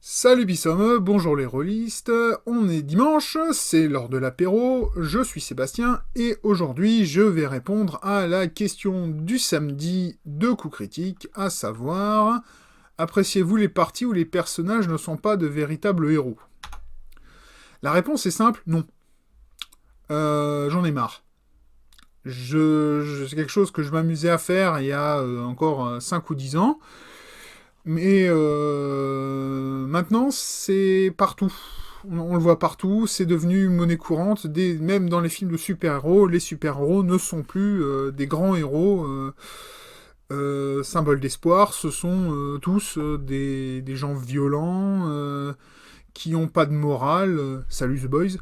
Salut Bissomme, bonjour les rôlistes, on est dimanche, c'est l'heure de l'apéro, je suis Sébastien, et aujourd'hui je vais répondre à la question du samedi de Coup Critique, à savoir, appréciez-vous les parties où les personnages ne sont pas de véritables héros? La réponse est simple, non. J'en ai marre. C'est quelque chose que je m'amusais à faire il y a encore 5 ou 10 ans, mais maintenant, c'est partout. On le voit partout, c'est devenu une monnaie courante. Même dans les films de super-héros, les super-héros ne sont plus des grands héros, symboles d'espoir. Ce sont tous des gens violents, qui n'ont pas de morale. Salut The Boys.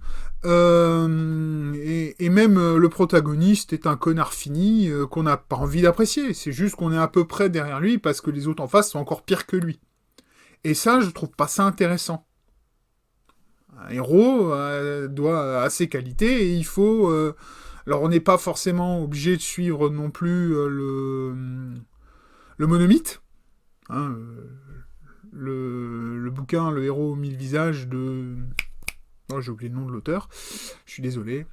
Et même le protagoniste est un connard fini qu'on n'a pas envie d'apprécier. C'est juste qu'on est à peu près derrière lui parce que les autres en face sont encore pires que lui. Et ça, je trouve pas ça intéressant. Un héros a ses qualités et il faut... alors on n'est pas forcément obligé de suivre non plus le monomythe. Hein, le bouquin Le héros aux mille visages de... Oh, j'ai oublié le nom de l'auteur. Je suis désolé.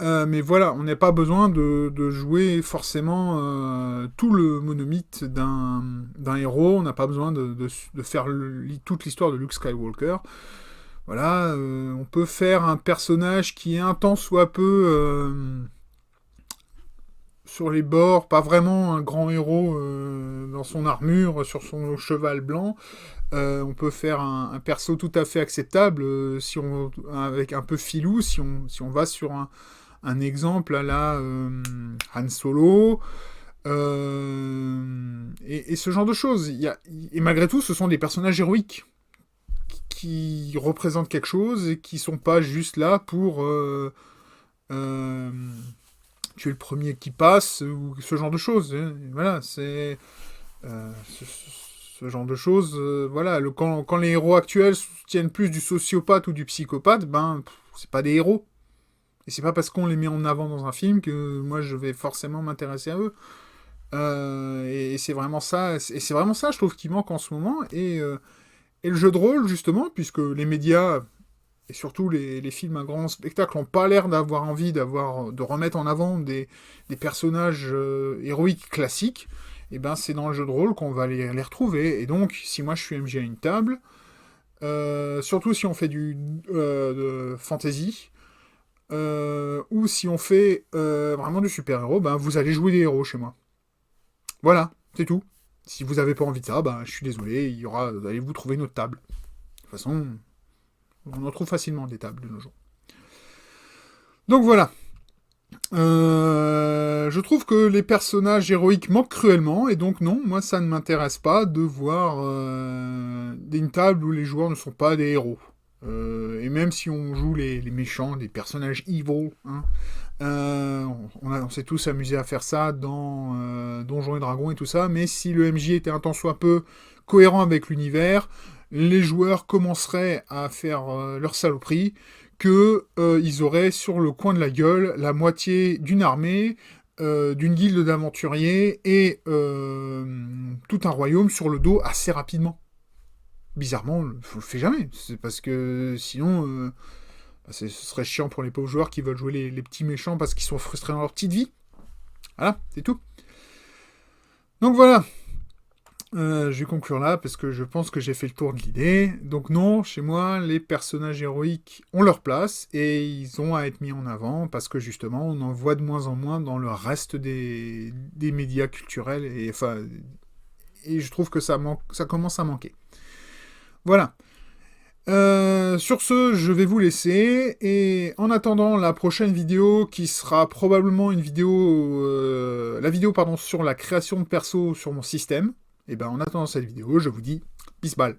Mais voilà, on n'a pas besoin de jouer forcément tout le monomythe d'un héros. On n'a pas besoin de faire toute l'histoire de Luke Skywalker. Voilà, on peut faire un personnage qui est un tant soit peu sur les bords, pas vraiment un grand héros dans son armure, sur son cheval blanc. On peut faire un perso tout à fait acceptable avec un peu filou, si on va sur un exemple à la Han Solo, et ce genre de choses. Et malgré tout, ce sont des personnages héroïques qui représentent quelque chose et qui sont pas juste là pour tuer le premier qui passe ou ce genre de choses. Voilà, c'est ce genre de choses. Voilà, quand les héros actuels tiennent plus du sociopathe ou du psychopathe, ben c'est pas des héros. Et c'est pas parce qu'on les met en avant dans un film que moi je vais forcément m'intéresser à eux. Et c'est vraiment ça, je trouve, qui manque en ce moment. Et le jeu de rôle, justement, puisque les médias, et surtout les films à grand spectacle, n'ont pas l'air d'avoir envie de remettre en avant des personnages héroïques classiques, et ben c'est dans le jeu de rôle qu'on va les retrouver. Et donc, si moi je suis MJ à une table, surtout si on fait de fantasy, ou si on fait vraiment du super-héros, ben vous allez jouer des héros chez moi. Voilà, c'est tout. Si vous n'avez pas envie de ça, ben je suis désolé, allez vous trouver une autre table. De toute façon, on en trouve facilement des tables de nos jours. Donc voilà. Je trouve que les personnages héroïques manquent cruellement, et donc non, moi ça ne m'intéresse pas de voir une table où les joueurs ne sont pas des héros. Et même si on joue les méchants, les personnages evil, hein, on s'est tous amusés à faire ça dans Donjons et Dragons et tout ça, mais si le MJ était un tant soit peu cohérent avec l'univers, les joueurs commenceraient à faire leur saloperie, qu'ils auraient sur le coin de la gueule la moitié d'une armée, d'une guilde d'aventuriers et tout un royaume sur le dos assez rapidement. Bizarrement, on le fait jamais. C'est parce que sinon, ce serait chiant pour les pauvres joueurs qui veulent jouer les petits méchants parce qu'ils sont frustrés dans leur petite vie. Voilà, c'est tout. Donc voilà. Je vais conclure là parce que je pense que j'ai fait le tour de l'idée. Donc non, chez moi, les personnages héroïques ont leur place et ils ont à être mis en avant parce que justement, on en voit de moins en moins dans le reste des médias culturels et je trouve que ça commence à manquer. Voilà. Sur ce, je vais vous laisser, et en attendant la prochaine vidéo, qui sera probablement une vidéo, sur la création de perso sur mon système, et ben en attendant cette vidéo, je vous dis peace ball.